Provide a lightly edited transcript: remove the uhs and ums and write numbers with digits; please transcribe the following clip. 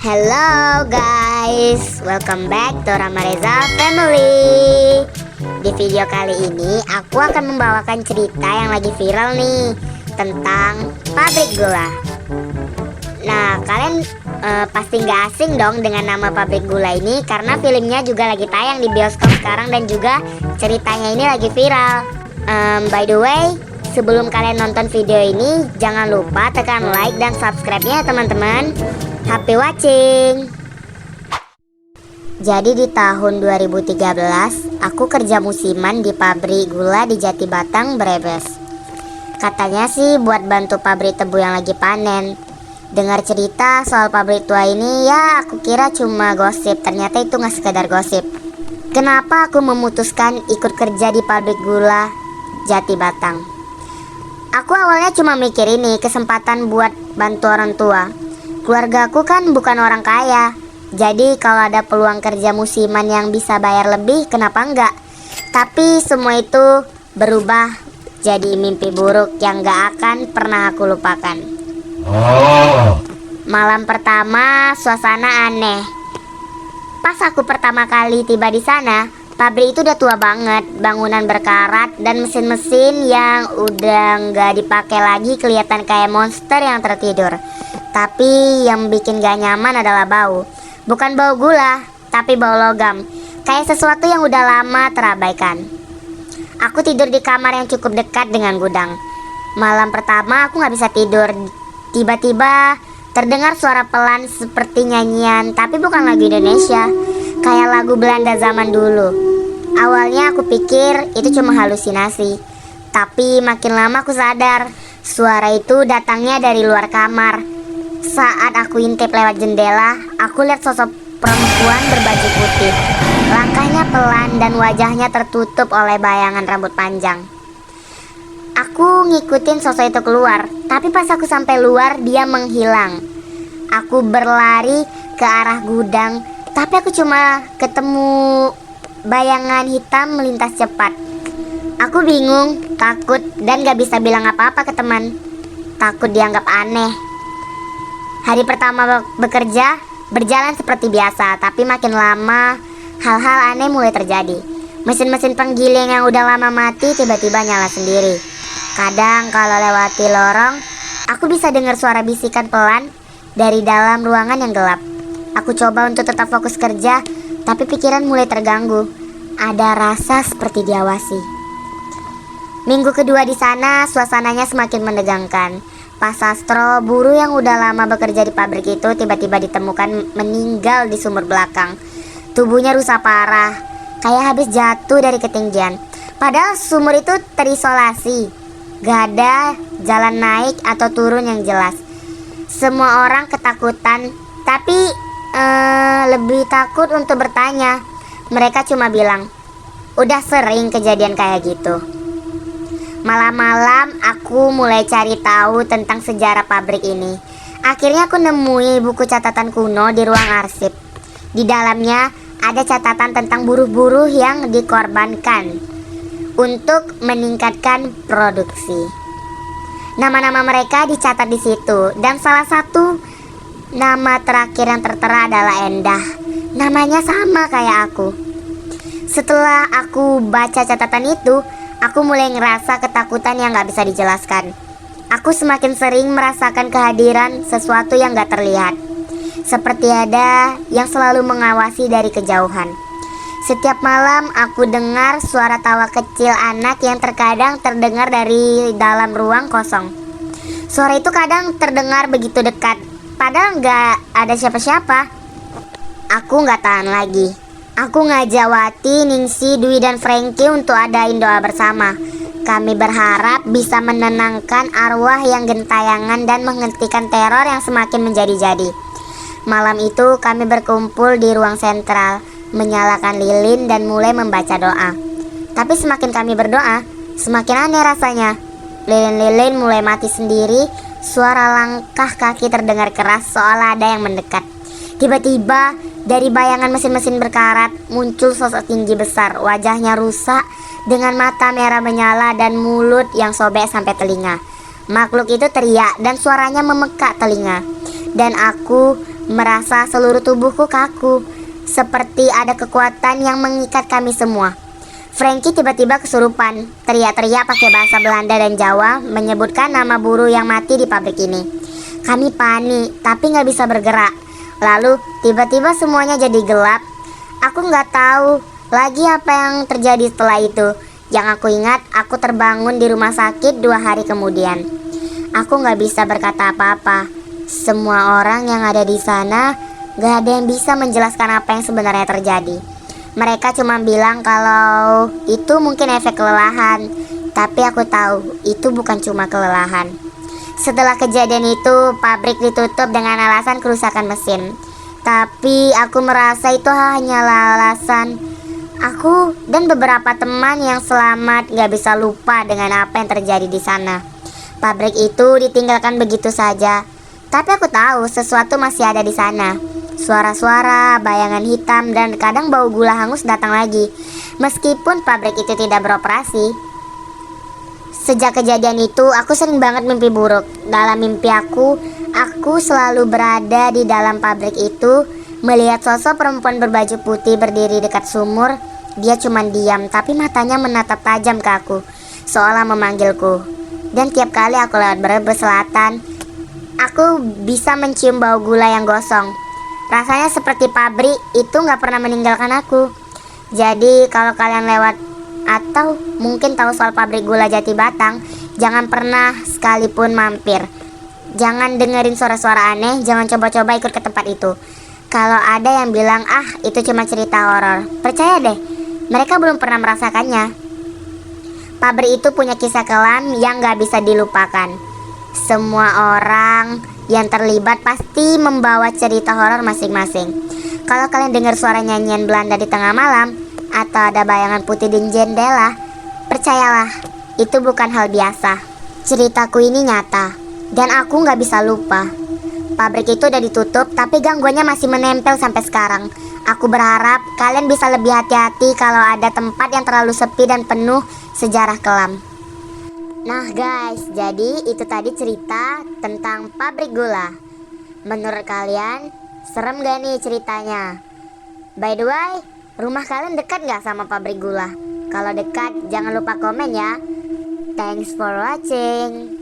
Hello guys, welcome back to Rama Reza Family. Di video kali ini aku akan membawakan cerita yang lagi viral nih, tentang pabrik gula. Nah kalian pasti nggak asing dong dengan nama pabrik gula ini, karena filmnya juga lagi tayang di bioskop sekarang dan juga ceritanya ini lagi viral. By the way, sebelum kalian nonton video ini, jangan lupa tekan like dan subscribe-nya ya teman-teman. Happy watching. Jadi di tahun 2013 aku kerja musiman di pabrik gula di Jatibatang, Brebes. Katanya sih buat bantu pabrik tebu yang lagi panen. Dengar cerita soal pabrik tua ini, ya aku kira cuma gosip. Ternyata itu gak sekedar gosip. Kenapa aku memutuskan ikut kerja di pabrik gula Jatibatang? Aku awalnya cuma mikir ini kesempatan buat bantu orang tua. Keluargaku kan bukan orang kaya, jadi kalau ada peluang kerja musiman yang bisa bayar lebih, kenapa enggak? Tapi semua itu berubah jadi mimpi buruk yang gak akan pernah aku lupakan. Malam pertama suasana aneh. Pas aku pertama kali tiba di sana, pabrik itu udah tua banget, bangunan berkarat dan mesin-mesin yang udah nggak dipakai lagi kelihatan kayak monster yang tertidur. Tapi yang bikin gak nyaman adalah bau. Bukan bau gula, tapi bau logam, kayak sesuatu yang udah lama terabaikan. Aku tidur di kamar yang cukup dekat dengan gudang. Malam pertama aku gak bisa tidur. Tiba-tiba terdengar suara pelan seperti nyanyian, tapi bukan lagu Indonesia, kayak lagu Belanda zaman dulu. Awalnya aku pikir itu cuma halusinasi, tapi makin lama aku sadar suara itu datangnya dari luar kamar. Saat aku intip lewat jendela, aku lihat sosok perempuan berbaju putih. Langkahnya pelan dan wajahnya tertutup oleh bayangan rambut panjang. Aku ngikutin sosok itu keluar, tapi pas aku sampai luar dia menghilang. Aku berlari ke arah gudang, tapi aku cuma ketemu bayangan hitam melintas cepat. Aku bingung, takut, dan gak bisa bilang apa-apa ke teman. Takut dianggap aneh. Hari pertama bekerja berjalan seperti biasa, tapi makin lama hal-hal aneh mulai terjadi. Mesin-mesin penggiling yang udah lama mati tiba-tiba nyala sendiri. Kadang kalau lewati lorong, aku bisa dengar suara bisikan pelan dari dalam ruangan yang gelap. Aku coba untuk tetap fokus kerja, tapi pikiran mulai terganggu. Ada rasa seperti diawasi. Minggu kedua di sana, suasananya semakin menegangkan. Pak Sastro, buruh yang udah lama bekerja di pabrik itu, tiba-tiba ditemukan meninggal di sumur belakang. Tubuhnya rusak parah, kayak habis jatuh dari ketinggian. Padahal sumur itu terisolasi, gak ada jalan naik atau turun yang jelas. Semua orang ketakutan, tapi lebih takut untuk bertanya. Mereka cuma bilang, udah sering kejadian kayak gitu. Malam-malam aku mulai cari tahu tentang sejarah pabrik ini. Akhirnya aku nemui buku catatan kuno di ruang arsip. Di dalamnya ada catatan tentang buruh-buruh yang dikorbankan untuk meningkatkan produksi. Nama-nama mereka dicatat di situ, dan salah satu nama terakhir yang tertera adalah Endah. Namanya sama kayak aku. Setelah aku baca catatan itu, aku mulai ngerasa ketakutan yang gak bisa dijelaskan. Aku semakin sering merasakan kehadiran sesuatu yang gak terlihat, seperti ada yang selalu mengawasi dari kejauhan. Setiap malam aku dengar suara tawa kecil anak yang terkadang terdengar dari dalam ruang kosong. Suara itu kadang terdengar begitu dekat, padahal gak ada siapa-siapa. Aku gak tahan lagi. Aku ngajak Wati, Ningsi, Dwi, dan Frankie untuk adain doa bersama. Kami berharap bisa menenangkan arwah yang gentayangan dan menghentikan teror yang semakin menjadi-jadi. Malam itu kami berkumpul di ruang sentral, menyalakan lilin dan mulai membaca doa. Tapi semakin kami berdoa, semakin aneh rasanya. Lilin-lilin mulai mati sendiri, suara langkah kaki terdengar keras seolah ada yang mendekat. Tiba-tiba dari bayangan mesin-mesin berkarat muncul sosok tinggi besar. Wajahnya rusak dengan mata merah menyala dan mulut yang sobek sampai telinga. Makhluk itu teriak dan suaranya memekak telinga. Dan aku merasa seluruh tubuhku kaku, seperti ada kekuatan yang mengikat kami semua. Frankie tiba-tiba kesurupan, teriak-teriak pakai bahasa Belanda dan Jawa, menyebutkan nama buruh yang mati di pabrik ini. Kami panik, tapi nggak bisa bergerak. Lalu tiba-tiba semuanya jadi gelap. Aku nggak tahu lagi apa yang terjadi setelah itu. Yang aku ingat, aku terbangun di rumah sakit 2 hari kemudian. Aku nggak bisa berkata apa-apa. Semua orang yang ada di sana gak ada yang bisa menjelaskan apa yang sebenarnya terjadi. Mereka cuma bilang kalau itu mungkin efek kelelahan. Tapi aku tahu itu bukan cuma kelelahan. Setelah kejadian itu, pabrik ditutup dengan alasan kerusakan mesin. Tapi aku merasa itu hanyalah alasan. Aku dan beberapa teman yang selamat gak bisa lupa dengan apa yang terjadi di sana. Pabrik itu ditinggalkan begitu saja. Tapi aku tahu sesuatu masih ada di sana. Suara-suara, bayangan hitam, dan kadang bau gula hangus datang lagi. Meskipun pabrik itu tidak beroperasi. Sejak kejadian itu, aku sering banget mimpi buruk. Dalam mimpi aku selalu berada di dalam pabrik itu, melihat sosok perempuan berbaju putih berdiri dekat sumur. Dia cuma diam, tapi matanya menatap tajam ke aku, seolah memanggilku. Dan tiap kali aku lewat Brebes Selatan, aku bisa mencium bau gula yang gosong. Rasanya seperti pabrik itu gak pernah meninggalkan aku. Jadi kalau kalian lewat atau mungkin tahu soal pabrik gula Jati Batang, jangan pernah sekalipun mampir. Jangan dengerin suara-suara aneh, jangan coba-coba ikut ke tempat itu. Kalau ada yang bilang, itu cuma cerita horor, percaya deh, mereka belum pernah merasakannya. Pabrik itu punya kisah kelam yang gak bisa dilupakan. Semua orang yang terlibat pasti membawa cerita horor masing-masing. Kalau kalian dengar suara nyanyian Belanda di tengah malam, atau ada bayangan putih di jendela, percayalah, itu bukan hal biasa. Ceritaku ini nyata, dan aku gak bisa lupa. Pabrik itu udah ditutup, tapi gangguannya masih menempel sampai sekarang. Aku berharap kalian bisa lebih hati-hati kalau ada tempat yang terlalu sepi dan penuh sejarah kelam. Nah guys, jadi itu tadi cerita tentang pabrik gula. Menurut kalian, serem gak nih ceritanya? By the way, rumah kalian dekat gak sama pabrik gula? Kalau dekat, jangan lupa komen ya. Thanks for watching.